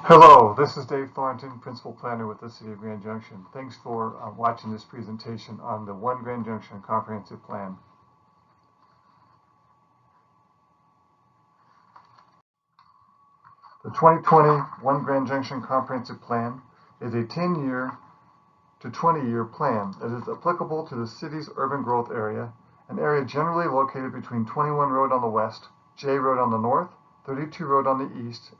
Hello, this is Dave Thornton, Principal Planner with the City of Grand Junction. Thanks for watching this presentation on the One Grand Junction Comprehensive Plan. The 2020 One Grand Junction Comprehensive Plan is a 10-year to 20-year plan that is applicable to the city's urban growth area, an area generally located between 21 Road on the west, J Road on the north, 32 Road on the east,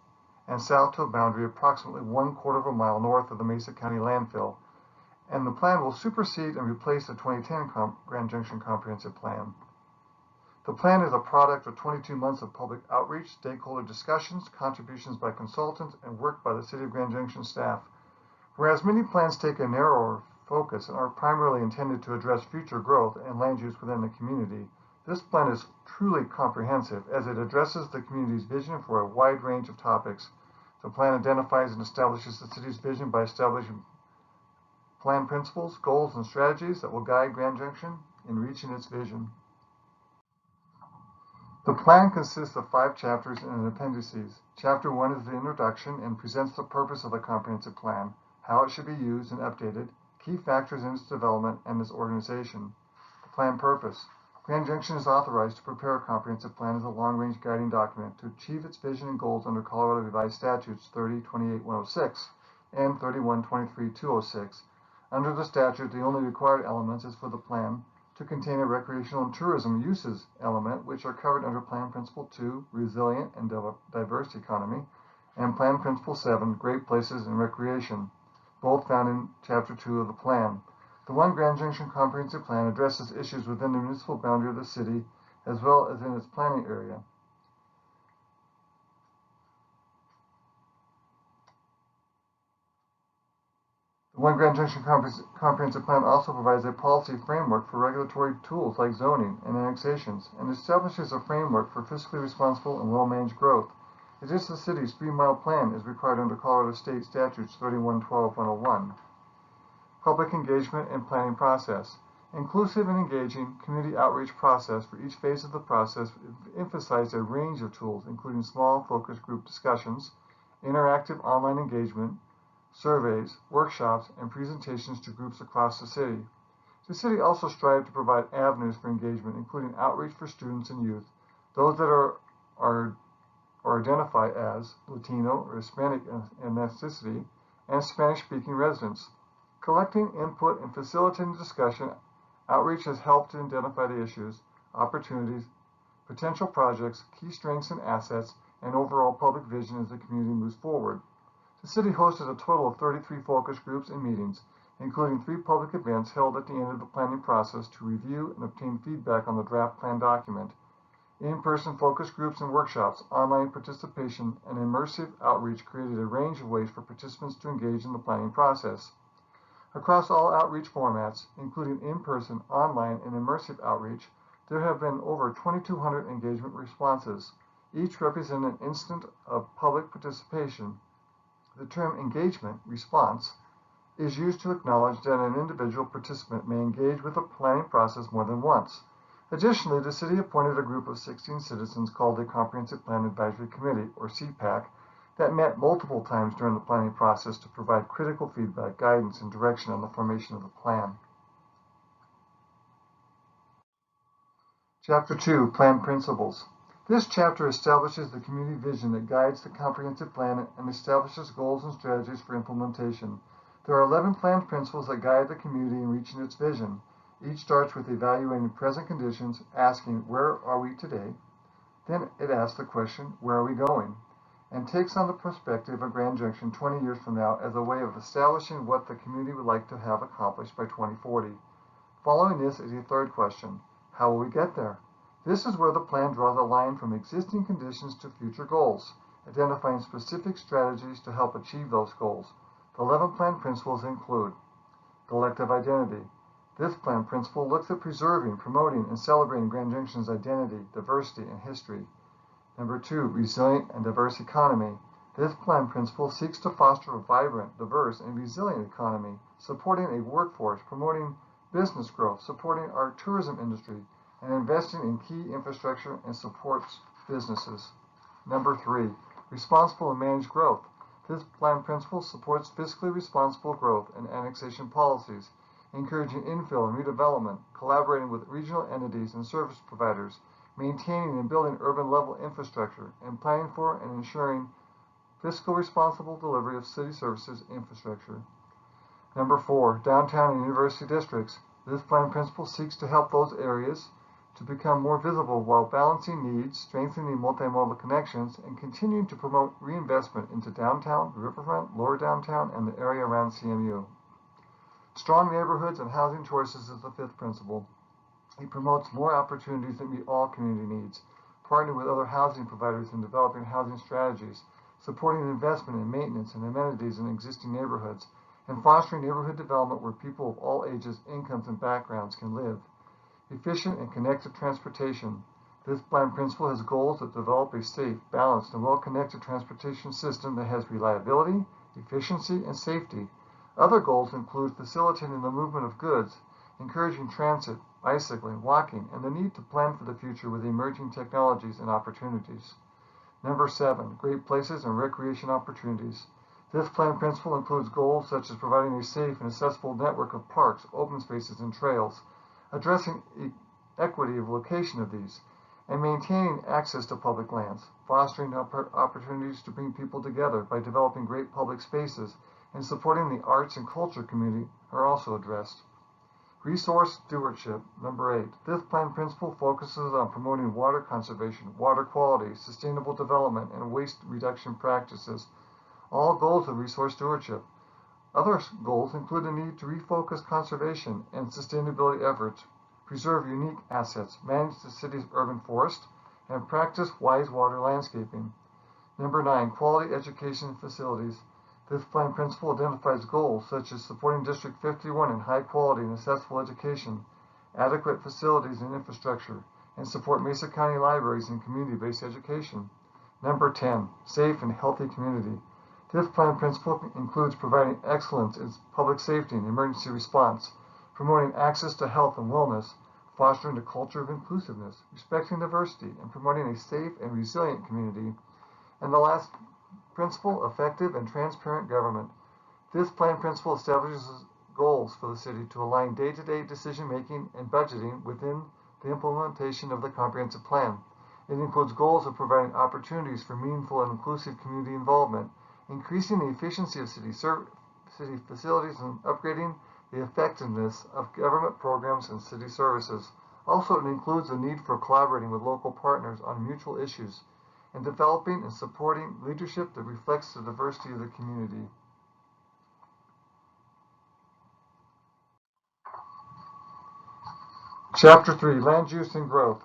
and south to a boundary approximately 1/4 of a mile north of the Mesa County landfill, and the plan will supersede and replace the 2010 Grand Junction Comprehensive Plan. The plan is a product of 22 months of public outreach, stakeholder discussions, contributions by consultants, and work by the City of Grand Junction staff. Whereas many plans take a narrower focus and are primarily intended to address future growth and land use within the community, this plan is truly comprehensive as it addresses the community's vision for a wide range of topics. The plan identifies and establishes the city's vision by establishing plan principles, goals, and strategies that will guide Grand Junction in reaching its vision. The plan consists of 5 chapters and appendices. Chapter 1 is the introduction and presents the purpose of the comprehensive plan, how it should be used and updated, key factors in its development, and its organization. The plan purpose. Grand Junction is authorized to prepare a comprehensive plan as a long-range guiding document to achieve its vision and goals under Colorado Revised Statutes 30-28-106 and 31-23-206. Under the statute, the only required elements is for the plan to contain a recreational and tourism uses element, which are covered under Plan Principle 2, Resilient and Diverse Economy, and Plan Principle 7, Great Places and Recreation, both found in Chapter 2 of the plan. The One Grand Junction Comprehensive Plan addresses issues within the municipal boundary of the city as well as in its planning area. The One Grand Junction Comprehensive Plan also provides a policy framework for regulatory tools like zoning and annexations and establishes a framework for fiscally responsible and well-managed growth. It is the city's 3-mile plan is required under Colorado State Statutes 31-12-101. Public engagement and planning process. Inclusive and engaging community outreach process for each phase of the process emphasized a range of tools, including small focus group discussions, interactive online engagement, surveys, workshops, and presentations to groups across the city. The city also strived to provide avenues for engagement, including outreach for students and youth, those that are identify as Latino or Hispanic ethnicity, and Spanish-speaking residents. Collecting input and facilitating discussion, outreach has helped to identify the issues, opportunities, potential projects, key strengths and assets, and overall public vision as the community moves forward. The city hosted a total of 33 focus groups and meetings, including 3 public events held at the end of the planning process to review and obtain feedback on the draft plan document. In-person focus groups and workshops, online participation, and immersive outreach created a range of ways for participants to engage in the planning process. Across all outreach formats, including in-person, online, and immersive outreach, there have been over 2,200 engagement responses, each representing an instant of public participation. The term engagement response is used to acknowledge that an individual participant may engage with the planning process more than once. Additionally, the city appointed a group of 16 citizens called the Comprehensive Plan Advisory Committee, or CPAC, that met multiple times during the planning process to provide critical feedback, guidance, and direction on the formation of the plan. Chapter 2, Plan Principles. This chapter establishes the community vision that guides the comprehensive plan and establishes goals and strategies for implementation. There are 11 plan principles that guide the community in reaching its vision. Each starts with evaluating present conditions, asking, where are we today? Then it asks the question, where are we going? And takes on the perspective of Grand Junction 20 years from now as a way of establishing what the community would like to have accomplished by 2040. Following this is a third question, how will we get there? This is where the plan draws a line from existing conditions to future goals, identifying specific strategies to help achieve those goals. The 11 plan principles include collective identity. This plan principle looks at preserving, promoting, and celebrating Grand Junction's identity, diversity, and history. Number 2, resilient and diverse economy. This plan principle seeks to foster a vibrant, diverse, and resilient economy, supporting a workforce, promoting business growth, supporting our tourism industry, and investing in key infrastructure and supports businesses. Number 3, responsible and managed growth. This plan principle supports fiscally responsible growth and annexation policies, encouraging infill and redevelopment, collaborating with regional entities and service providers, maintaining and building urban-level infrastructure, and planning for and ensuring fiscal responsible delivery of city services infrastructure. Number 4, downtown and university districts. This plan principle seeks to help those areas to become more visible while balancing needs, strengthening multimodal connections, and continuing to promote reinvestment into downtown, riverfront, lower downtown, and the area around CMU. Strong neighborhoods and housing choices is the 5th principle. It promotes more opportunities that meet all community needs, partnering with other housing providers in developing housing strategies, supporting investment in maintenance and amenities in existing neighborhoods, and fostering neighborhood development where people of all ages, incomes, and backgrounds can live. Efficient and connected transportation. This plan principle has goals that develop a safe, balanced, and well-connected transportation system that has reliability, efficiency, and safety. Other goals include facilitating the movement of goods, encouraging transit, bicycling, walking, and the need to plan for the future with emerging technologies and opportunities. Number 7, great places and recreation opportunities. This plan principle includes goals such as providing a safe and accessible network of parks, open spaces, and trails, addressing equity of location of these, and maintaining access to public lands, fostering opportunities to bring people together by developing great public spaces, and supporting the arts and culture community are also addressed. Resource stewardship. Number 8. This plan principle focuses on promoting water conservation, water quality, sustainable development, and waste reduction practices, all goals of resource stewardship. Other goals include the need to refocus conservation and sustainability efforts, preserve unique assets, manage the city's urban forest, and practice wise water landscaping. Number 9, quality education facilities. This plan principle identifies goals such as supporting District 51 in high quality and accessible education, adequate facilities and infrastructure, and support Mesa County libraries and community-based education. Number 10, safe and healthy community. This plan principle includes providing excellence in public safety and emergency response, promoting access to health and wellness, fostering a culture of inclusiveness, respecting diversity, and promoting a safe and resilient community. And the last principle, effective and transparent government. This plan principle establishes goals for the city to align day-to-day decision-making and budgeting within the implementation of the comprehensive plan. It includes goals of providing opportunities for meaningful and inclusive community involvement, increasing the efficiency of city facilities, and upgrading the effectiveness of government programs and city services. Also, it includes the need for collaborating with local partners on mutual issues and developing and supporting leadership that reflects the diversity of the community. Chapter 3, Land Use and Growth.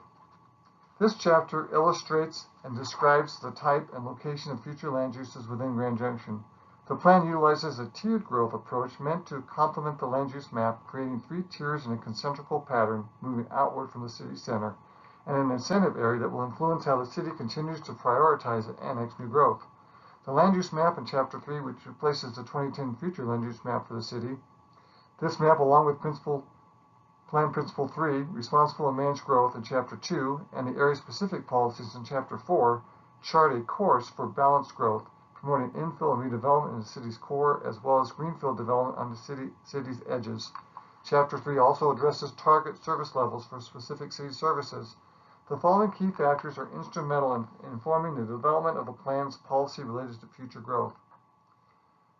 This chapter illustrates and describes the type and location of future land uses within Grand Junction. The plan utilizes a tiered growth approach meant to complement the land use map, creating 3 tiers in a concentrical pattern moving outward from the city center, and an incentive area that will influence how the city continues to prioritize and annex new growth. The land use map in Chapter 3, which replaces the 2010 future land use map for the city. This map, along with Plan Principle 3, Responsible and Managed Growth in Chapter 2, and the area-specific policies in Chapter 4, chart a course for balanced growth, promoting infill and redevelopment in the city's core, as well as greenfield development on the city's edges. Chapter 3 also addresses target service levels for specific city services. The following key factors are instrumental in informing the development of the plan's policy related to future growth.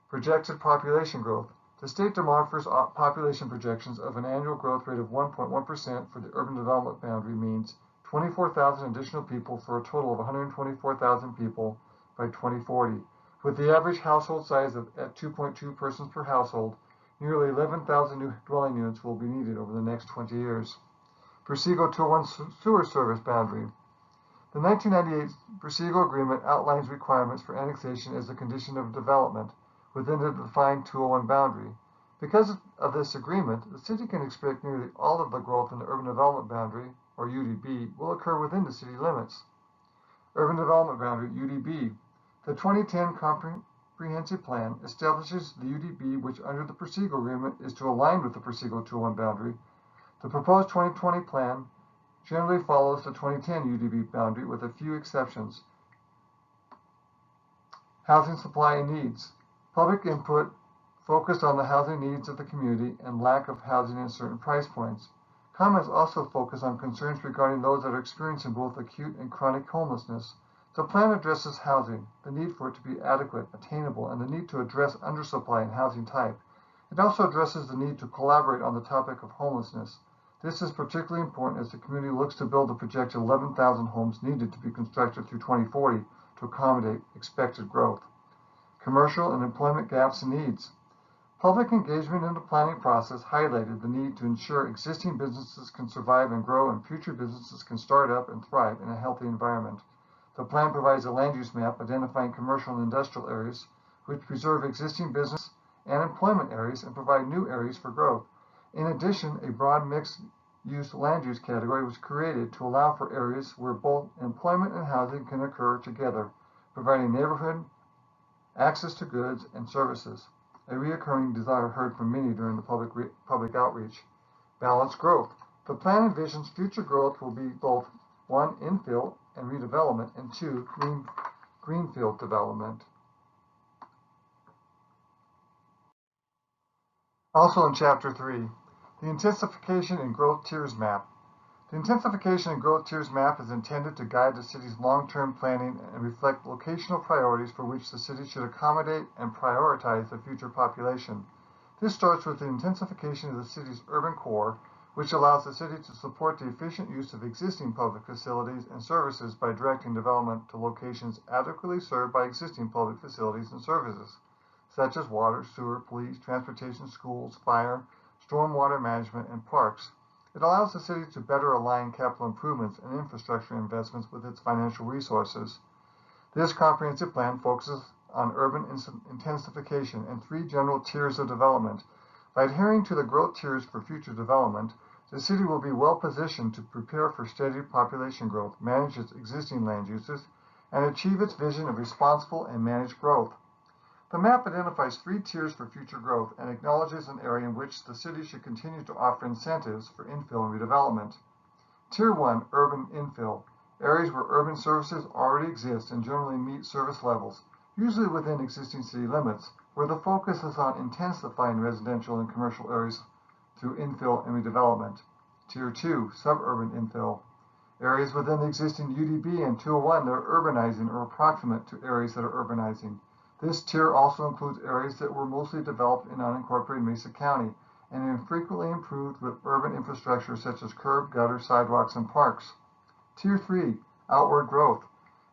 Projected population growth. The state offers population projections of an annual growth rate of 1.1% for the urban development boundary means 24,000 additional people for a total of 124,000 people by 2040. With the average household size at 2.2 persons per household, nearly 11,000 new dwelling units will be needed over the next 20 years. Persego 201 sewer service boundary. The 1998 Persego Agreement outlines requirements for annexation as a condition of development within the defined 201 boundary. Because of this agreement, the city can expect nearly all of the growth in the urban development boundary, or UDB, will occur within the city limits. Urban development boundary, UDB. The 2010 Comprehensive Plan establishes the UDB, which under the Persego Agreement is to align with the Persego 201 boundary. The proposed 2020 plan generally follows the 2010 UDB boundary with a few exceptions. Housing supply and needs. Public input focused on the housing needs of the community and lack of housing at certain price points. Comments also focus on concerns regarding those that are experiencing both acute and chronic homelessness. The plan addresses housing, the need for it to be adequate, attainable, and the need to address undersupply in housing type. It also addresses the need to collaborate on the topic of homelessness. This is particularly important as the community looks to build the projected 11,000 homes needed to be constructed through 2040 to accommodate expected growth. Commercial and employment gaps and needs. Public engagement in the planning process highlighted the need to ensure existing businesses can survive and grow and future businesses can start up and thrive in a healthy environment. The plan provides a land use map identifying commercial and industrial areas, which preserve existing business and employment areas and provide new areas for growth. In addition, a broad mixed-use land use category was created to allow for areas where both employment and housing can occur together, providing neighborhood access to goods and services, a recurring desire heard from many during the public outreach. Balanced growth. The plan envisions future growth will be both 1. Infill and redevelopment, and 2. Greenfield development. Also in Chapter 3, the Intensification and Growth Tiers Map. The Intensification and Growth Tiers Map is intended to guide the city's long-term planning and reflect locational priorities for which the city should accommodate and prioritize the future population. This starts with the intensification of the city's urban core, which allows the city to support the efficient use of existing public facilities and services by directing development to locations adequately served by existing public facilities and services, such as water, sewer, police, transportation, schools, fire, stormwater management, and parks. It allows the city to better align capital improvements and infrastructure investments with its financial resources. This comprehensive plan focuses on urban intensification and 3 general tiers of development. By adhering to the growth tiers for future development, the city will be well positioned to prepare for steady population growth, manage its existing land uses, and achieve its vision of responsible and managed growth. The map identifies 3 tiers for future growth and acknowledges an area in which the city should continue to offer incentives for infill and redevelopment. Tier 1, urban infill, areas where urban services already exist and generally meet service levels, usually within existing city limits, where the focus is on intensifying residential and commercial areas through infill and redevelopment. Tier 2, suburban infill, areas within the existing UDB and 201 that are urbanizing or approximate to areas that are urbanizing. This tier also includes areas that were mostly developed in unincorporated Mesa County and infrequently improved with urban infrastructure such as curb, gutter, sidewalks, and parks. Tier 3, outward growth,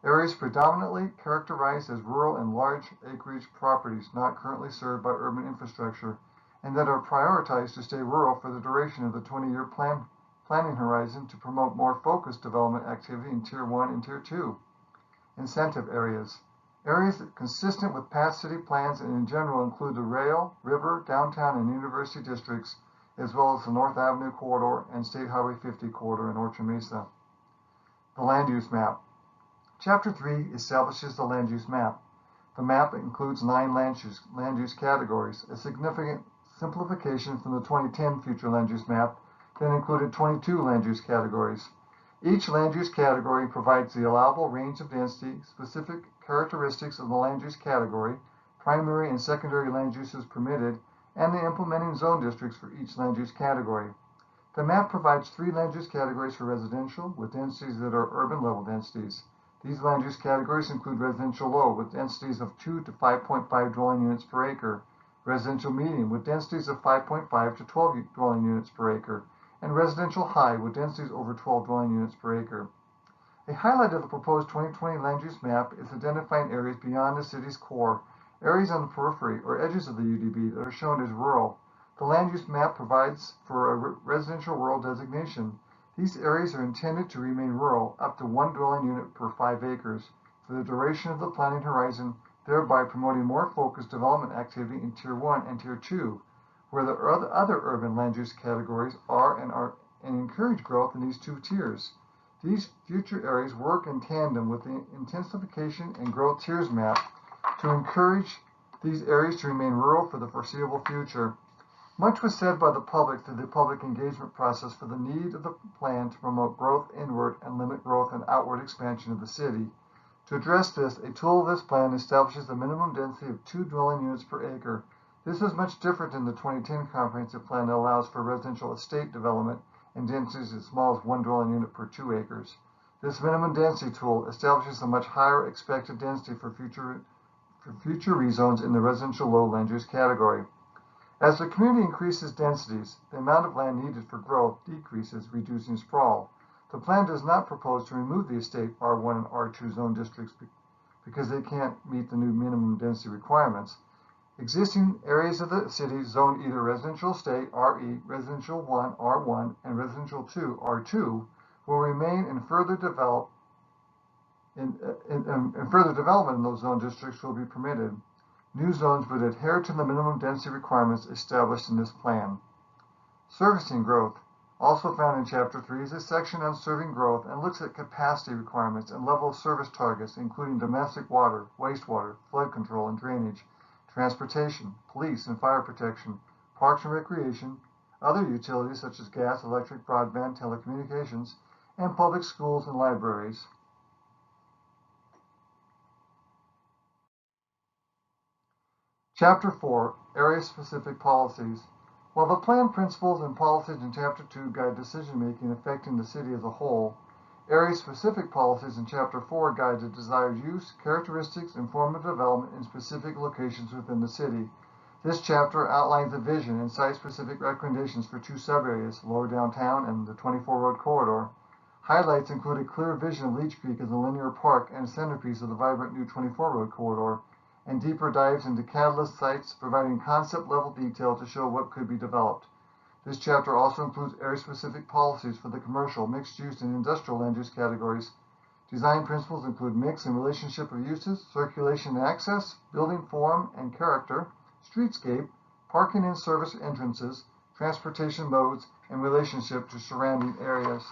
areas predominantly characterized as rural and large acreage properties not currently served by urban infrastructure and that are prioritized to stay rural for the duration of the 20-year planning horizon to promote more focused development activity in Tier 1 and Tier 2. Incentive areas, areas that consistent with past city plans and in general include the rail, river, downtown, and university districts, as well as the North Avenue corridor and State Highway 50 corridor in Orchard Mesa. The land use map. Chapter 3 establishes the land use map. The map includes 9 land use categories, a significant simplification from the 2010 future land use map that included 22 land use categories. Each land use category provides the allowable range of density, specific characteristics of the land use category, primary and secondary land uses permitted, and the implementing zone districts for each land use category. The map provides 3 land use categories for residential, with densities that are urban level densities. These land use categories include residential low, with densities of 2 to 5.5 dwelling units per acre, residential medium, with densities of 5.5 to 12 dwelling units per acre, and residential high, with densities over 12 dwelling units per acre. A highlight of the proposed 2020 land use map is identifying areas beyond the city's core, areas on the periphery or edges of the UDB that are shown as rural. The land use map provides for a residential rural designation. These areas are intended to remain rural up to 1 dwelling unit per 5 acres for the duration of the planning horizon, thereby promoting more focused development activity in Tier 1 and Tier 2, where the other urban land use categories are and encourage growth in these 2 tiers. These future areas work in tandem with the intensification and growth tiers map to encourage these areas to remain rural for the foreseeable future. Much was said by the public through the public engagement process for the need of the plan to promote growth inward and limit growth and outward expansion of the city. To address this, a tool of this plan establishes a minimum density of 2 dwelling units per acre. This is much different than the 2010 comprehensive plan that allows for residential estate development and densities as small as 1 dwelling unit per 2 acres. This minimum density tool establishes a much higher expected density for future rezones in the residential low land use category. As the community increases densities, the amount of land needed for growth decreases, reducing sprawl. The plan does not propose to remove the estate R1 and R2 zone districts because they can't meet the new minimum density requirements. Existing areas of the city zoned either residential estate RE, residential 1 R1, and residential 2 R2 will remain and further development in those zone districts will be permitted. New zones would adhere to the minimum density requirements established in this plan. Servicing growth, also found in Chapter 3, is a section on serving growth and looks at capacity requirements and level of service targets, including domestic water, wastewater, flood control and drainage, transportation, police and fire protection, parks and recreation, other utilities such as gas, electric, broadband, telecommunications, and public schools and libraries. Chapter 4, Area-Specific Policies. While the plan principles and policies in Chapter 2 guide decision-making affecting the city as a whole, area-specific policies in Chapter 4 guide the desired use, characteristics, and form of development in specific locations within the city. This chapter outlines a vision and site-specific recommendations for 2 subareas, Lower Downtown and the 24 Road Corridor. Highlights include a clear vision of Leech Creek as a linear park and a centerpiece of the vibrant new 24 Road Corridor, and deeper dives into catalyst sites, providing concept-level detail to show what could be developed. This chapter also includes area-specific policies for the commercial, mixed-use, and industrial land use categories. Design principles include mix and relationship of uses, circulation and access, building form and character, streetscape, parking and service entrances, transportation modes, and relationship to surrounding areas.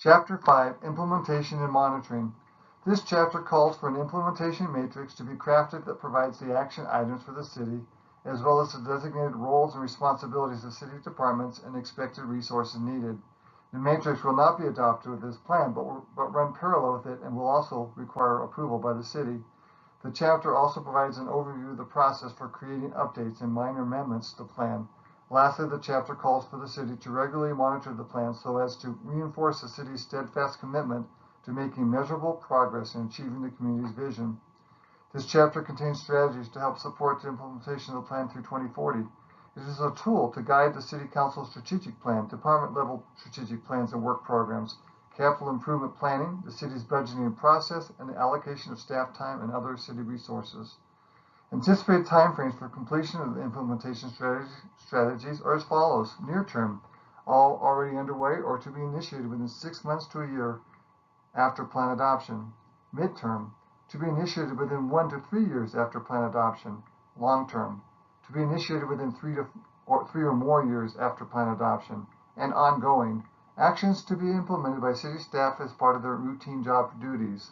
Chapter 5, Implementation and Monitoring. This chapter calls for an implementation matrix to be crafted that provides the action items for the city, as well as the designated roles and responsibilities of city departments and expected resources needed. The matrix will not be adopted with this plan, but run parallel with it and will also require approval by the city. The chapter also provides an overview of the process for creating updates and minor amendments to the plan. Lastly, the chapter calls for the city to regularly monitor the plan so as to reinforce the city's steadfast commitment to making measurable progress in achieving the community's vision. This chapter contains strategies to help support the implementation of the plan through 2040. It is a tool to guide the City Council's strategic plan, department-level strategic plans and work programs, capital improvement planning, the city's budgeting process, and the allocation of staff time and other city resources. Anticipated timeframes for completion of the implementation strategies are as follows. Near term, all already underway or to be initiated within 6 months to a year after plan adoption. Midterm, to be initiated within 1 to 3 years after plan adoption. Long term, to be initiated within 3 or more years after plan adoption. And ongoing, actions to be implemented by city staff as part of their routine job duties.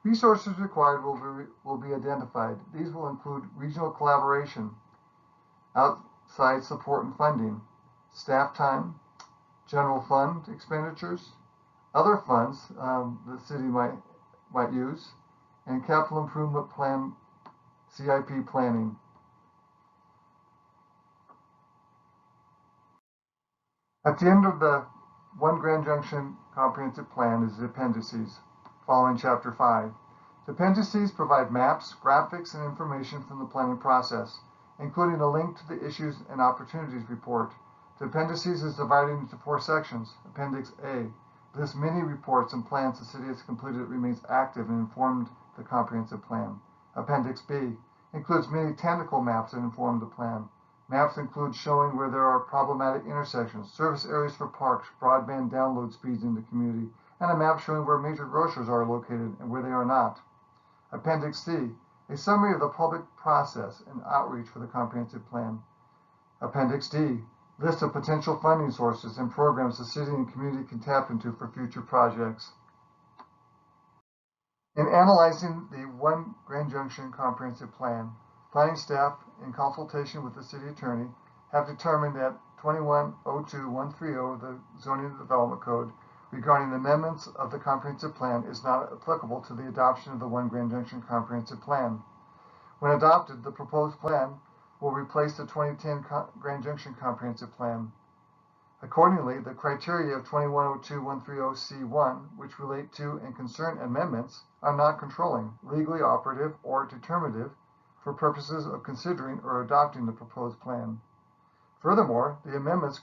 Resources required will be identified. These will include regional collaboration, outside support and funding, staff time, general fund expenditures, other funds the city might use, and capital improvement plan, CIP planning. At the end of the One Grand Junction Comprehensive Plan is the appendices, following Chapter 5. The appendices provide maps, graphics, and information from the planning process, including a link to the Issues and Opportunities report. The appendices is divided into 4 sections. Appendix A lists many reports and plans the city has completed that remains active and informed the comprehensive plan. Appendix B includes many technical maps that inform the plan. Maps include showing where there are problematic intersections, service areas for parks, broadband download speeds in the community, and a map showing where major grocers are located and where they are not. Appendix C, a summary of the public process and outreach for the comprehensive plan. Appendix D, list of potential funding sources and programs the city and community can tap into for future projects. In analyzing the One Grand Junction Comprehensive Plan, planning staff, in consultation with the city attorney, have determined that 2102-130 of the Zoning and Development Code regarding amendments of the comprehensive plan is not applicable to the adoption of the One Grand Junction Comprehensive Plan. When adopted, the proposed plan will replace the 2010 Grand Junction Comprehensive Plan. Accordingly, the criteria of 2102-130C1, which relate to and concern amendments, are not controlling, legally operative, or determinative for purposes of considering or adopting the proposed plan. Furthermore, the amendment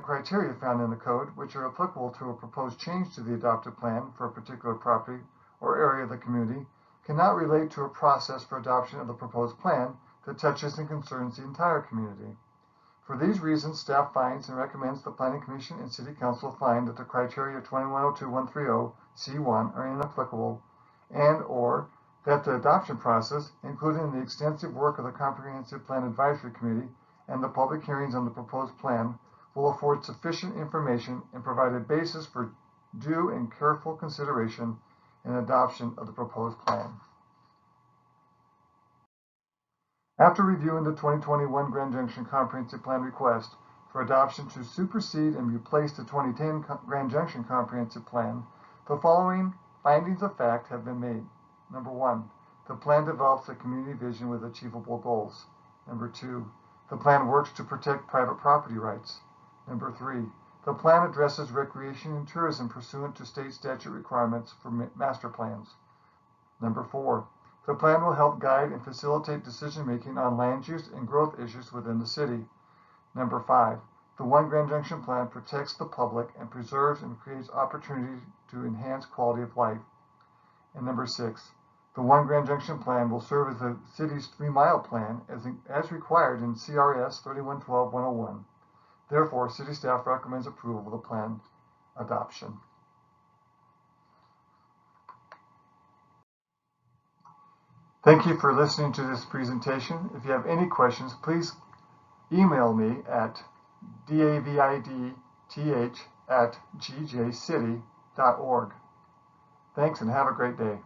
criteria found in the code, which are applicable to a proposed change to the adopted plan for a particular property or area of the community, cannot relate to a process for adoption of the proposed plan that touches and concerns the entire community. For these reasons, staff finds and recommends the Planning Commission and City Council find that the criteria of 2102-130C1 are inapplicable and/or that the adoption process, including the extensive work of the Comprehensive Plan Advisory Committee and the public hearings on the proposed plan, will afford sufficient information and provide a basis for due and careful consideration and adoption of the proposed plan. After reviewing the 2021 Grand Junction Comprehensive Plan request for adoption to supersede and replace the 2010 Grand Junction Comprehensive Plan, the following findings of fact have been made. Number 1, the plan develops a community vision with achievable goals. Number 2, the plan works to protect private property rights. Number 3, the plan addresses recreation and tourism pursuant to state statute requirements for master plans. Number 4, the plan will help guide and facilitate decision-making on land use and growth issues within the city. Number 5, the One Grand Junction Plan protects the public and preserves and creates opportunity to enhance quality of life. And number 6, the One Grand Junction Plan will serve as the city's 3-mile plan as required in CRS 3112-101. Therefore, city staff recommends approval of the plan adoption. Thank you for listening to this presentation. If you have any questions, please email me at davidth@gjcity.org. Thanks and have a great day.